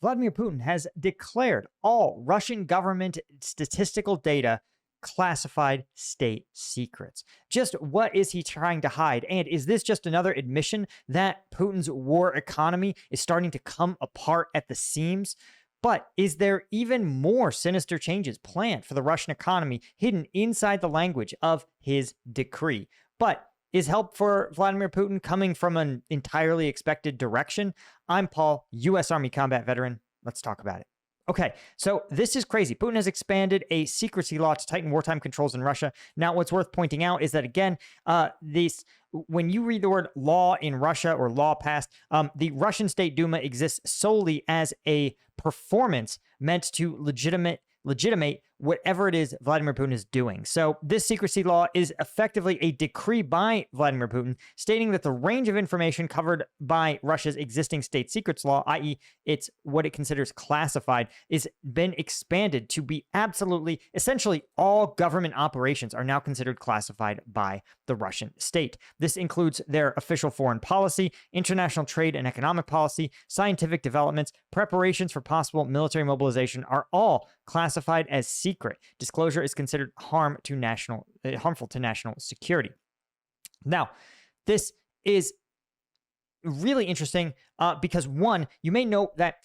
Vladimir Putin has declared all Russian government statistical data classified state secrets. Just what is he trying to hide? And is this just another admission that Putin's war economy is starting to come apart at the seams? But is there even more sinister changes planned for the Russian economy hidden inside the language of his decree? But is help for Vladimir Putin coming from an entirely expected direction? I'm Paul, U.S. Army combat veteran. Let's talk about it. Okay, so this is crazy. Putin has expanded a secrecy law to tighten wartime controls in Russia. Now, what's worth pointing out is that, again, when you read the word law in Russia or law passed, the Russian State Duma exists solely as a performance meant to legitimate whatever it is Vladimir Putin is doing. So this secrecy law is effectively a decree by Vladimir Putin stating that the range of information covered by Russia's existing state secrets law, i.e. it's what it considers classified, is been expanded to be absolutely, essentially all government operations are now considered classified by the Russian state. This includes their official foreign policy, international trade and economic policy, scientific developments, preparations for possible military mobilization are all classified as secret. Disclosure is considered harmful to national security. Now, this is really interesting because, one, you may note that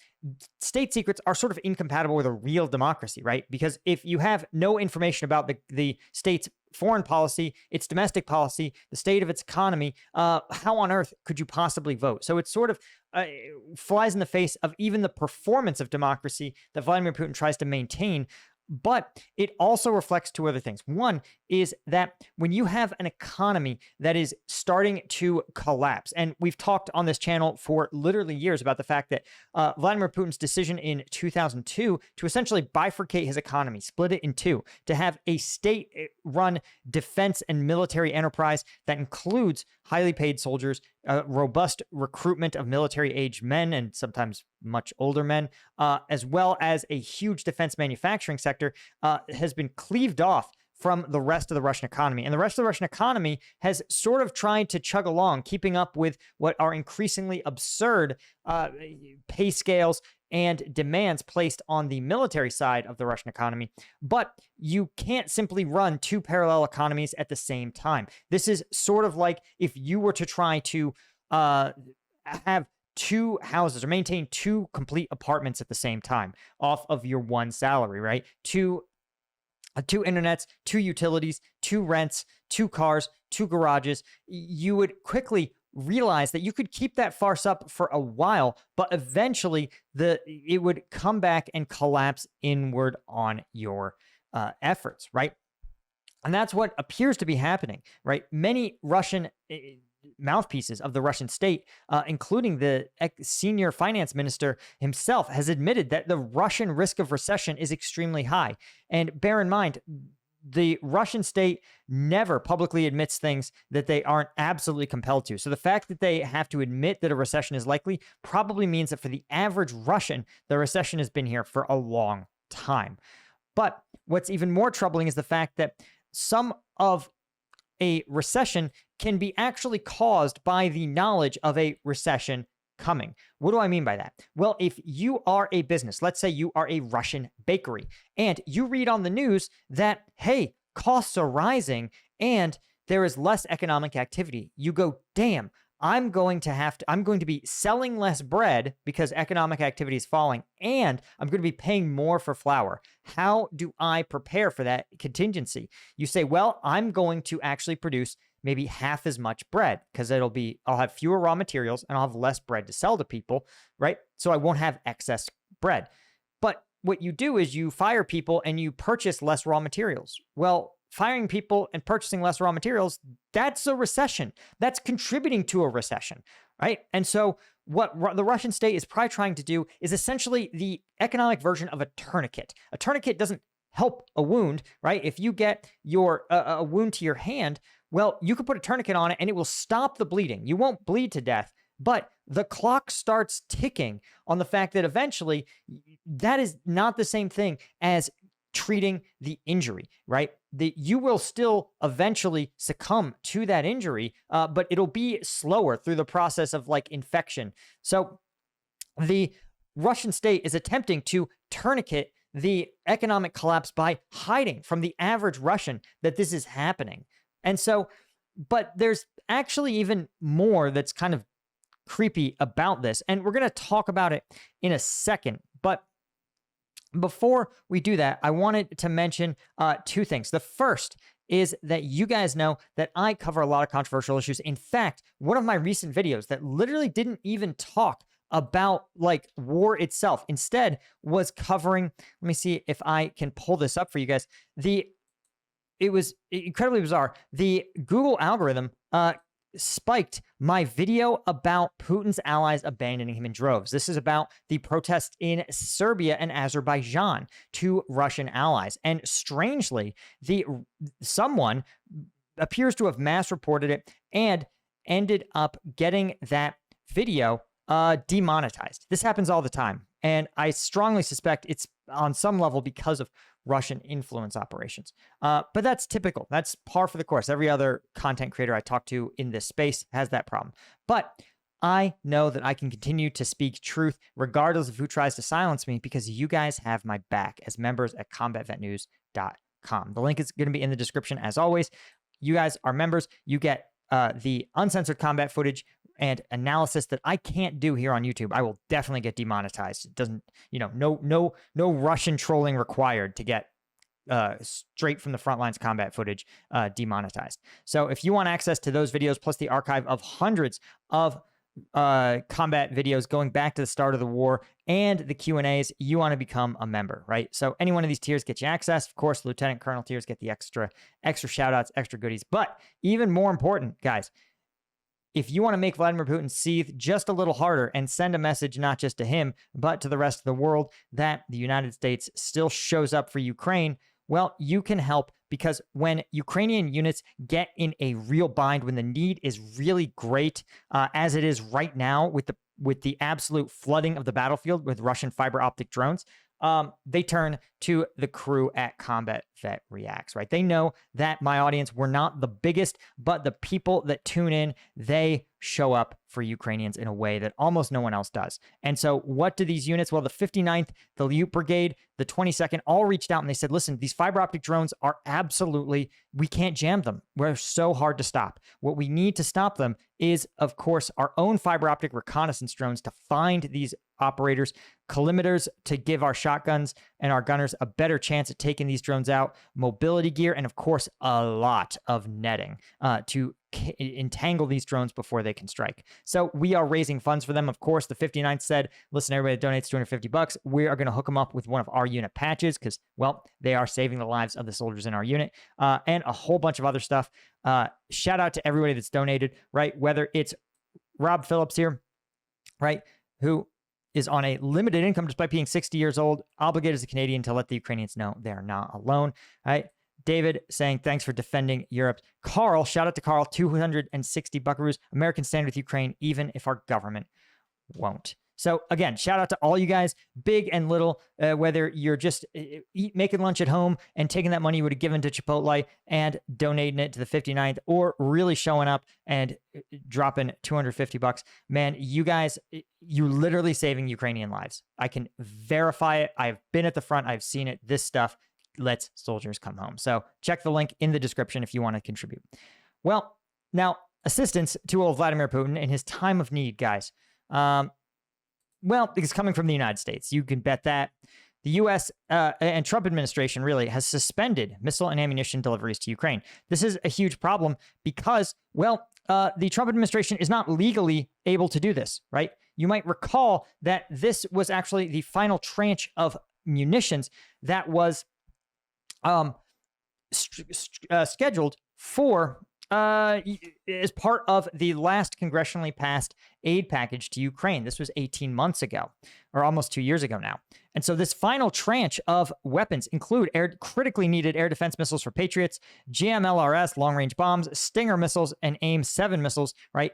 state secrets are sort of incompatible with a real democracy, right? Because if you have no information about the state's foreign policy, its domestic policy, the state of its economy, how on earth could you possibly vote? So it sort of flies in the face of even the performance of democracy that Vladimir Putin tries to maintain. But it also reflects two other things. One is that when you have an economy that is starting to collapse, and we've talked on this channel for literally years about the fact that Vladimir Putin's decision in 2002 to essentially bifurcate his economy, split it in two, to have a state-run defense and military enterprise that includes highly paid soldiers, robust recruitment of military-aged men and sometimes much older men, as well as a huge defense manufacturing sector, has been cleaved off from the rest of the Russian economy. And the rest of the Russian economy has sort of tried to chug along, keeping up with what are increasingly absurd pay scales and demands placed on the military side of the Russian economy. But you can't simply run two parallel economies at the same time. This is sort of like if you were to try to have two houses or maintain two complete apartments at the same time off of your one salary, right? Two internets, two utilities, two rents, two cars, two garages. You would quickly realize that you could keep that farce up for a while, but eventually it would come back and collapse inward on your efforts, right? And that's what appears to be happening, right? Many Russian mouthpieces of the Russian state, including the senior finance minister himself, has admitted that the Russian risk of recession is extremely high. And bear in mind, the Russian state never publicly admits things that they aren't absolutely compelled to. So the fact that they have to admit that a recession is likely probably means that for the average Russian, the recession has been here for a long time. But what's even more troubling is the fact that some of a recession can be actually caused by the knowledge of a recession coming. What do I mean by that? Well, if you are a business, let's say you are a Russian bakery, and you read on the news that, hey, costs are rising and there is less economic activity, you go, damn, I'm going to be selling less bread because economic activity is falling, and I'm going to be paying more for flour. How do I prepare for that contingency? You say, well, I'm going to actually produce maybe half as much bread because I'll have fewer raw materials and I'll have less bread to sell to people, right? So I won't have excess bread. But what you do is you fire people and you purchase less raw materials. Well, firing people and purchasing less raw materials, that's a recession. That's contributing to a recession, right? And so what the Russian state is probably trying to do is essentially the economic version of a tourniquet. A tourniquet doesn't help a wound, right? If you get a wound to your hand, well, you could put a tourniquet on it and it will stop the bleeding. You won't bleed to death, but the clock starts ticking on the fact that eventually that is not the same thing as treating the injury, right? You will still eventually succumb to that injury, but it'll be slower through the process of like infection. So the Russian state is attempting to tourniquet the economic collapse by hiding from the average Russian that this is happening. And so, but there's actually even more that's kind of creepy about this. And we're going to talk about it in a second. But before we do that, I wanted to mention two things. The first is that you guys know that I cover a lot of controversial issues. In fact, one of my recent videos that literally didn't even talk about like war itself, instead was covering, let me see if I can pull this up for you guys. It was incredibly bizarre. The Google algorithm spiked my video about Putin's allies abandoning him in droves. This is about the protests in Serbia and Azerbaijan to Russian allies. And strangely, someone appears to have mass reported it and ended up getting that video demonetized. This happens all the time. And I strongly suspect it's on some level because of Russian influence operations. But that's typical. That's par for the course. Every other content creator I talk to in this space has that problem. But I know that I can continue to speak truth regardless of who tries to silence me, because you guys have my back as members at combatvetnews.com. The link is going to be in the description as always. You guys are members. You get the uncensored combat footage and analysis that I can't do here on YouTube. I will definitely get demonetized. It doesn't, no Russian trolling required to get straight from the front lines combat footage demonetized. So if you want access to those videos, plus the archive of hundreds of combat videos going back to the start of the war and the Q&As, you want to become a member, right? So any one of these tiers gets you access. Of course, Lieutenant Colonel tiers get the extra shout outs, extra goodies. But even more important, guys, if you want to make Vladimir Putin seethe just a little harder and send a message not just to him, but to the rest of the world that the United States still shows up for Ukraine, well, you can help, because when Ukrainian units get in a real bind, when the need is really great, as it is right now with the absolute flooding of the battlefield with Russian fiber optic drones, they turn to the crew at Combat Vet Reacts, right? They know that my audience, we're not the biggest, but the people that tune in, they show up for Ukrainians in a way that almost no one else does. And so what do these units? Well, the 59th, the Ute Brigade, the 22nd, all reached out and they said, listen, these fiber optic drones are absolutely, we can't jam them. We're so hard to stop. What we need to stop them is, of course, our own fiber optic reconnaissance drones to find these operators, collimators to give our shotguns and our gunners a better chance at taking these drones out, mobility gear, and of course, a lot of netting to entangle these drones before they can strike. So we are raising funds for them. Of course, the 59th said, listen, everybody that donates $250, we are going to hook them up with one of our unit patches because, well, they are saving the lives of the soldiers in our unit, and a whole bunch of other stuff. Shout out to everybody that's donated, right? Whether it's Rob Phillips here, right, who is on a limited income despite being 60 years old, obligated as a Canadian to let the Ukrainians know they're not alone, right? David saying, thanks for defending Europe. Carl, shout out to Carl, 260 buckaroos. Americans stand with Ukraine, even if our government won't. So again, shout out to all you guys, big and little, whether you're just making lunch at home and taking that money you would have given to Chipotle and donating it to the 59th, or really showing up and dropping $250. Man, you guys, you're literally saving Ukrainian lives. I can verify it. I've been at the front. I've seen it. This stuff lets soldiers come home. So check the link in the description if you want to contribute. Well, now, assistance to old Vladimir Putin in his time of need, guys. Well, it's coming from the United States. You can bet that. The U.S. And Trump administration really has suspended missile and ammunition deliveries to Ukraine. This is a huge problem because, well, the Trump administration is not legally able to do this, right? You might recall that this was actually the final tranche of munitions that was scheduled for as part of the last congressionally passed aid package to Ukraine. This was 18 months ago, or almost 2 years ago now. And so this final tranche of weapons include critically needed air defense missiles for Patriots, GMLRS long-range bombs, Stinger missiles, and AIM-7 missiles, right?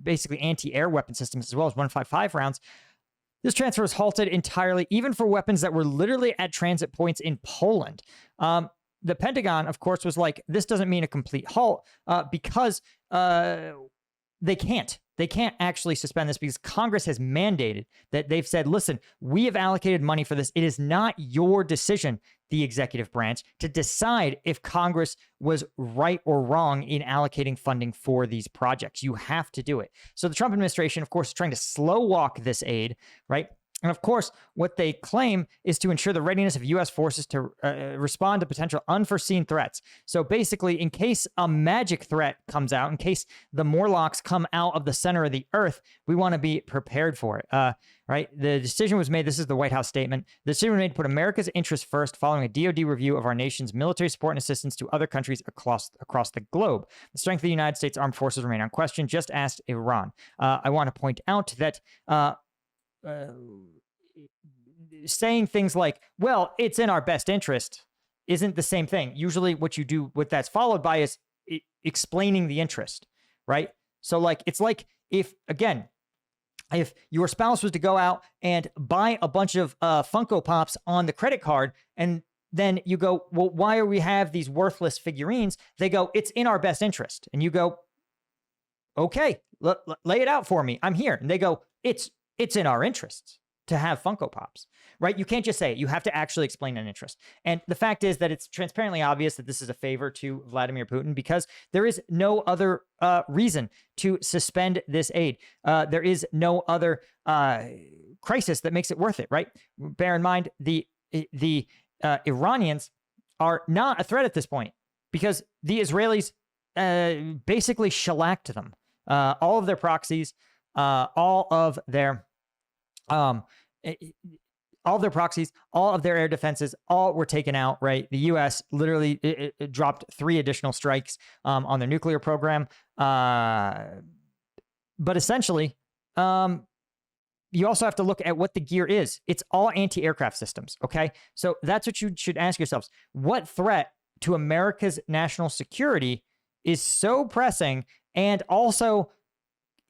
Basically anti-air weapon systems, as well as 155 rounds. This transfer was halted entirely, even for weapons that were literally at transit points in Poland. The Pentagon, of course, was like, this doesn't mean a complete halt because they can't. they can't actually suspend this because Congress has mandated that. They've said, listen, we have allocated money for this. It is not your decision, the executive branch, to decide if Congress was right or wrong in allocating funding for these projects. You have to do it. So the Trump administration, of course, is trying to slow walk this aid, right? And of course, what they claim is to ensure the readiness of U.S. forces to respond to potential unforeseen threats. So basically, in case a magic threat comes out, in case the Morlocks come out of the center of the earth, we want to be prepared for it. Right? The decision was made. This is the White House statement. The decision was made to put America's interests first following a DoD review of our nation's military support and assistance to other countries across the globe. The strength of the United States Armed Forces remain unquestioned. Just asked Iran. I want to point out that saying things like, well, it's in our best interest isn't the same thing. Usually what you do, what that's followed by is explaining the interest, right? So like, it's like if your spouse was to go out and buy a bunch of Funko Pops on the credit card, and then you go, well, why do we have these worthless figurines? They go, it's in our best interest. And you go, okay, lay it out for me. I'm here. And they go, it's in our interests to have Funko Pops, right? You can't just say it. You have to actually explain an interest. And the fact is that it's transparently obvious that this is a favor to Vladimir Putin because there is no other reason to suspend this aid. There is no other crisis that makes it worth it, right? Bear in mind, the Iranians are not a threat at this point because the Israelis basically shellacked them. All of their proxies, all of their proxies, all of their air defenses, all were taken out, right? The U.S. literally it dropped 3 additional strikes on their nuclear program. But essentially, you also have to look at what the gear is. It's all anti-aircraft systems, okay? So that's what you should ask yourselves. What threat to America's national security is so pressing and also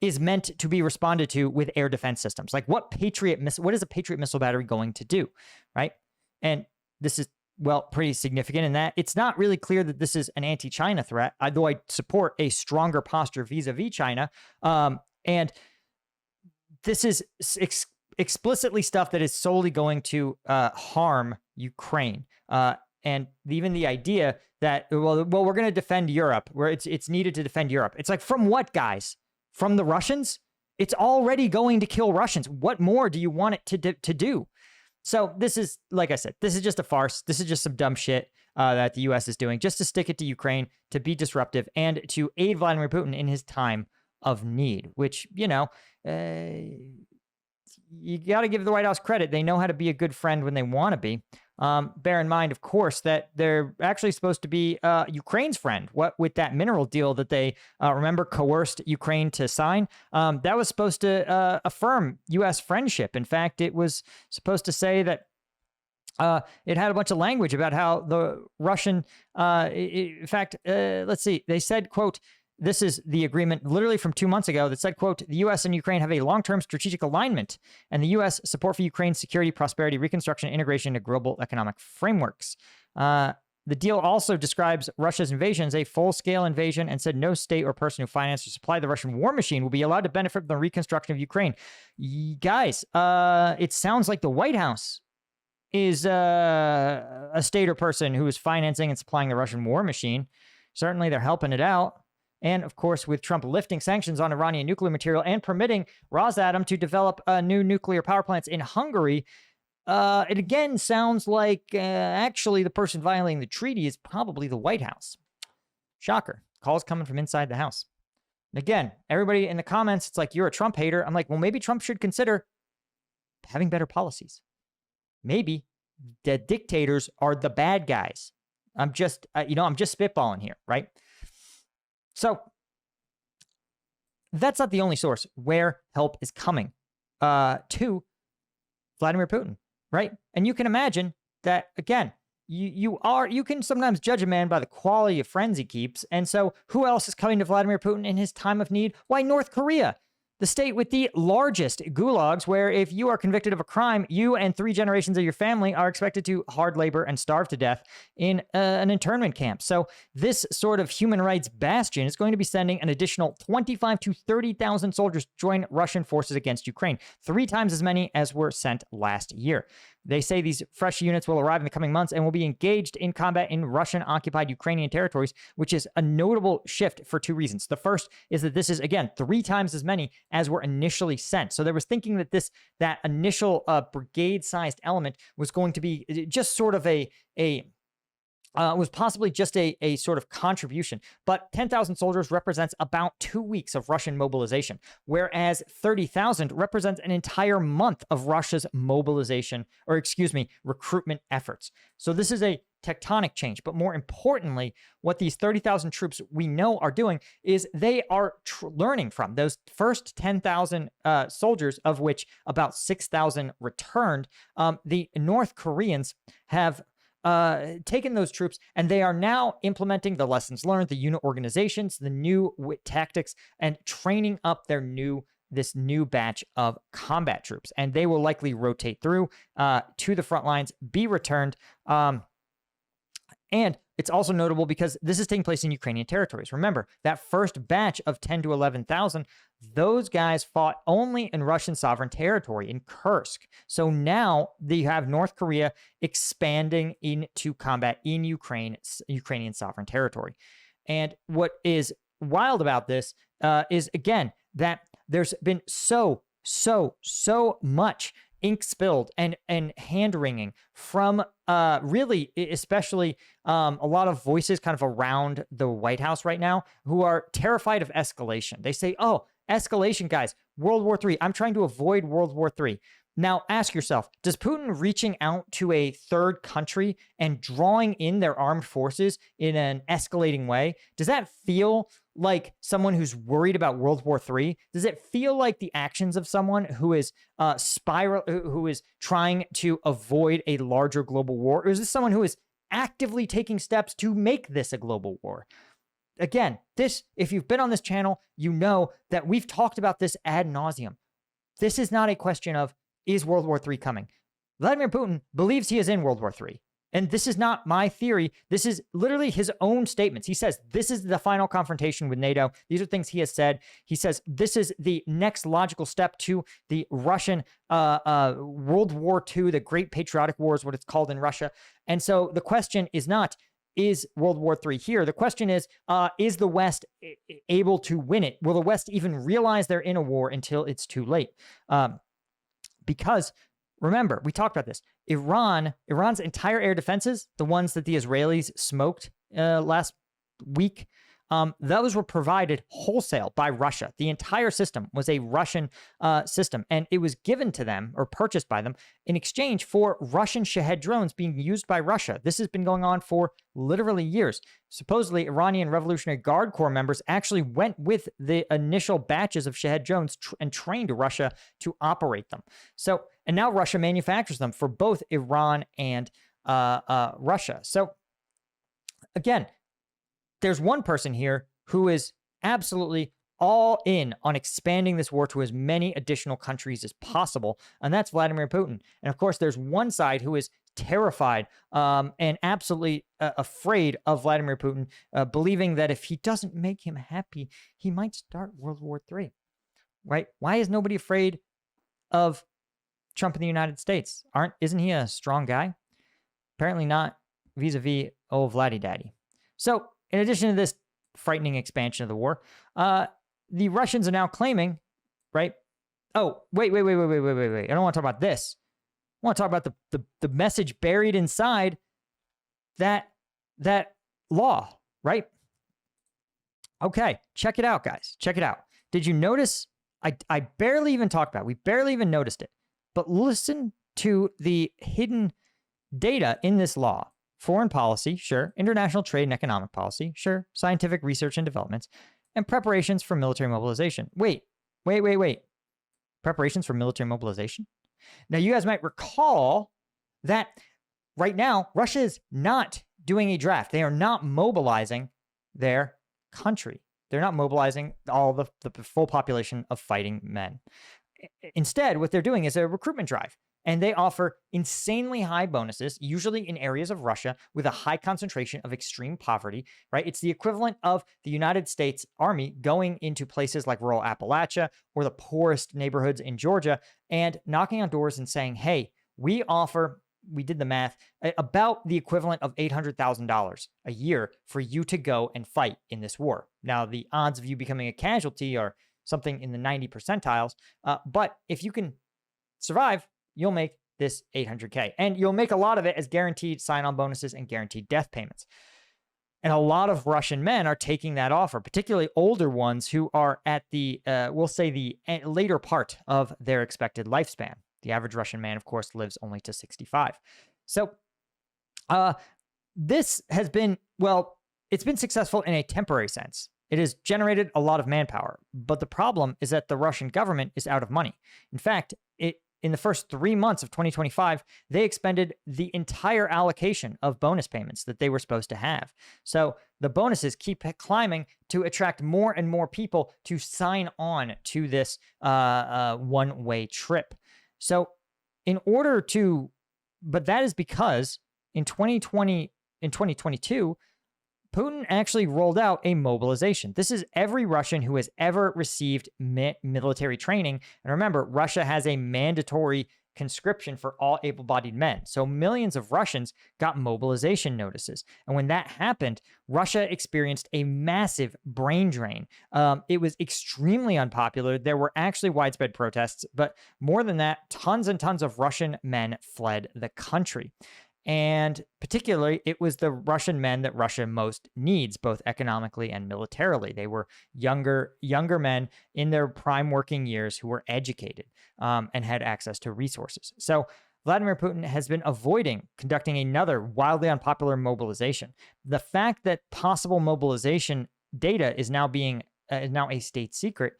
is meant to be responded to with air defense systems? Like what is a Patriot missile battery going to do, right? And this is, well, pretty significant in that it's not really clear that this is an anti-China threat, although I support a stronger posture vis-a-vis China. And this is explicitly stuff that is solely going to harm Ukraine. And even the idea that, well, we're going to defend Europe, where it's needed to defend Europe. It's like, from what, guys? From the Russians? It's already going to kill Russians. What more do you want it to do? So this is, like I said, this is just a farce. This is just some dumb shit that the U.S. is doing just to stick it to Ukraine, to be disruptive, and to aid Vladimir Putin in his time of need, which, you know, you got to give the White House credit. They know how to be a good friend when they want to be. Bear in mind, of course, that they're actually supposed to be Ukraine's friend. What with that mineral deal that they, remember, coerced Ukraine to sign? That was supposed to affirm U.S. friendship. In fact, it was supposed to say that it had a bunch of language about how the Russian, in fact, let's see, they said, quote, this is the agreement literally from 2 months ago that said, quote, the U.S. and Ukraine have a long-term strategic alignment, and the U.S. support for Ukraine's security, prosperity, reconstruction, and integration into global economic frameworks. The deal also describes Russia's invasion as a full-scale invasion and said no state or person who financed or supplied the Russian war machine will be allowed to benefit from the reconstruction of Ukraine. Guys, it sounds like the White House is a state or person who is financing and supplying the Russian war machine. Certainly, they're helping it out. And, of course, with Trump lifting sanctions on Iranian nuclear material and permitting Rosatom to develop new nuclear power plants in Hungary, it again sounds like actually the person violating the treaty is probably the White House. Shocker. Calls coming from inside the house. And again, everybody in the comments, it's like, you're a Trump hater. I'm like, well, maybe Trump should consider having better policies. Maybe the dictators are the bad guys. I'm just spitballing here, right? So that's not the only source where help is coming to Vladimir Putin, right? And you can imagine that, again, you can sometimes judge a man by the quality of friends he keeps. And so who else is coming to Vladimir Putin in his time of need? Why, North Korea. the state with the largest gulags, where if you are convicted of a crime, you and 3 generations of your family are expected to hard labor and starve to death in an internment camp. So this sort of human rights bastion is going to be sending an additional 25 to 30,000 soldiers to join Russian forces against Ukraine, 3 times as many as were sent last year. They say these fresh units will arrive in the coming months and will be engaged in combat in Russian-occupied Ukrainian territories, which is a notable shift for 2 reasons. The first is that this is, again, 3 times as many as were initially sent. So there was thinking that that initial brigade-sized element was going to be just sort of was possibly just a sort of contribution. But 10,000 soldiers represents about 2 weeks of Russian mobilization, whereas 30,000 represents an entire month of Russia's mobilization, or excuse me, recruitment efforts. So this is a tectonic change. But more importantly, what these 30,000 troops we know are doing is they are learning from those first 10,000 soldiers, of which about 6,000 returned. The North Koreans have taken those troops, and they are now implementing the lessons learned, the unit organizations, the new tactics, and training up this new batch of combat troops. And they will likely rotate through to the front lines, be returned. And it's also notable because this is taking place in Ukrainian territories. Remember, that first batch of 10 to 11,000, those guys fought only in Russian sovereign territory in Kursk. So now you have North Korea expanding into combat in Ukrainian sovereign territory. And what is wild about this is, again, that there's been so much ink spilled and hand-wringing from really, especially a lot of voices kind of around the White House right now who are terrified of escalation. They say, oh, escalation, guys, World War III. I'm trying to avoid World War III. Now, ask yourself, does Putin reaching out to a third country and drawing in their armed forces in an escalating way, does that feel like someone who's worried about World War III? Does it feel like the actions of someone who is who is trying to avoid a larger global war? Or is this someone who is actively taking steps to make this a global war? Again, if you've been on this channel, you know that we've talked about this ad nauseum. This is not a question of, is World War III coming? Vladimir Putin believes he is in World War III. And this is not my theory. This is literally his own statements. He says, this is the final confrontation with NATO. These are things he has said. He says, this is the next logical step to the Russian World War II, the Great Patriotic War is what it's called in Russia. And so the question is not, is World War III here? The question is the West able to win it? Will the West even realize they're in a war until it's too late? Because remember, we talked about this. Iran's entire air defenses, the ones that the Israelis smoked last week, those were provided wholesale by Russia. The entire system was a Russian system, and it was given to them or purchased by them in exchange for Russian Shahed drones being used by Russia. This has been going on for literally years. Supposedly, Iranian Revolutionary Guard Corps members actually went with the initial batches of Shahed drones and trained Russia to operate them. So, and now Russia manufactures them for both Iran and Russia. So, again, there's one person here who is absolutely all in on expanding this war to as many additional countries as possible, and that's Vladimir Putin. And of course, there's one side who is terrified and absolutely afraid of Vladimir Putin, believing that if he doesn't make him happy, he might start World War III, right? Why is nobody afraid of Trump in the United States? Isn't he a strong guy? Apparently not vis-a-vis old Vladdy Daddy. So, in addition to this frightening expansion of the war, the Russians are now claiming, right? Oh, wait. I don't want to talk about this. I want to talk about the message buried inside that law, right? Okay, check it out, guys. Check it out. Did you notice? I barely even talked about it. We barely even noticed it. But listen to the hidden data in this law. Foreign policy, sure. International trade and economic policy, sure. Scientific research and developments, and preparations for military mobilization. Wait. Preparations for military mobilization? Now, you guys might recall that right now, Russia is not doing a draft. They are not mobilizing their country. They're not mobilizing all the full population of fighting men. Instead, what they're doing is a recruitment drive. And they offer insanely high bonuses, usually in areas of Russia with a high concentration of extreme poverty, right? It's the equivalent of the United States Army going into places like rural Appalachia or the poorest neighborhoods in Georgia and knocking on doors and saying, hey, we did the math, about the equivalent of $800,000 a year for you to go and fight in this war. Now, the odds of you becoming a casualty are something in the 90 percentiles, but if you can survive, you'll make this $800K. And you'll make a lot of it as guaranteed sign-on bonuses and guaranteed death payments. And a lot of Russian men are taking that offer, particularly older ones who are at the, we'll say, the later part of their expected lifespan. The average Russian man, of course, lives only to 65. So this has been, well, it's been successful in a temporary sense. It has generated a lot of manpower. But the problem is that the Russian government is out of money. In fact, in the first 3 months of 2025, they expended the entire allocation of bonus payments that they were supposed to have. So the bonuses keep climbing to attract more and more people to sign on to this one-way trip. So but that is because in 2022, Putin actually rolled out a mobilization. This is every Russian who has ever received military training. And remember, Russia has a mandatory conscription for all able-bodied men. So millions of Russians got mobilization notices. And when that happened, Russia experienced a massive brain drain. It was extremely unpopular. There were actually widespread protests, but more than that, tons and tons of Russian men fled the country. And particularly, it was the Russian men that Russia most needs, both economically and militarily. They were younger men in their prime working years who were educated and had access to resources. So Vladimir Putin has been avoiding conducting another wildly unpopular mobilization. The fact that possible mobilization data is now a state secret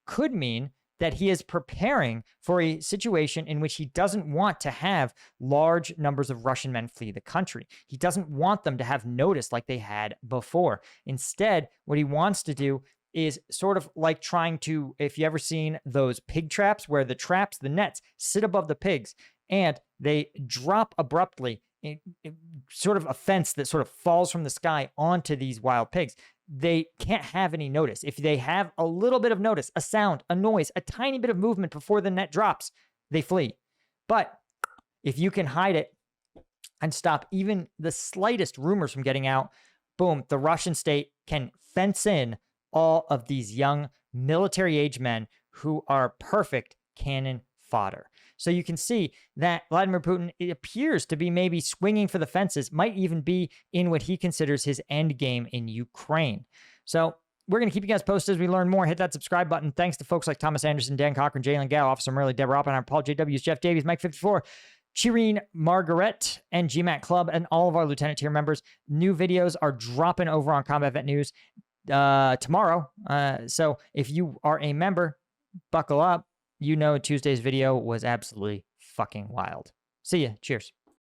could mean that he is preparing for a situation in which he doesn't want to have large numbers of Russian men flee the country. He doesn't want them to have notice like they had before. Instead, what he wants to do is sort of like trying to, if you ever seen those pig traps where the nets sit above the pigs and they drop abruptly, sort of a fence that sort of falls from the sky onto these wild pigs. They can't have any notice. If they have a little bit of notice, a sound, a noise, a tiny bit of movement before the net drops, they flee. But if you can hide it and stop even the slightest rumors from getting out, boom, the Russian state can fence in all of these young military-age men who are perfect cannon fodder. So you can see that Vladimir Putin, it appears to be maybe swinging for the fences, might even be in what he considers his end game in Ukraine. So we're going to keep you guys posted as we learn more. Hit that subscribe button. Thanks to folks like Thomas Anderson, Dan Cochran, Jalen Gale, Officer Murley, Deborah Oppenheimer, Paul J.W., Jeff Davies, Mike 54, Chireen, Margaret, and GMAT Club, and all of our Lieutenant tier members. New videos are dropping over on Combat Vet News tomorrow. So if you are a member, buckle up. You know Tuesday's video was absolutely fucking wild. See ya. Cheers.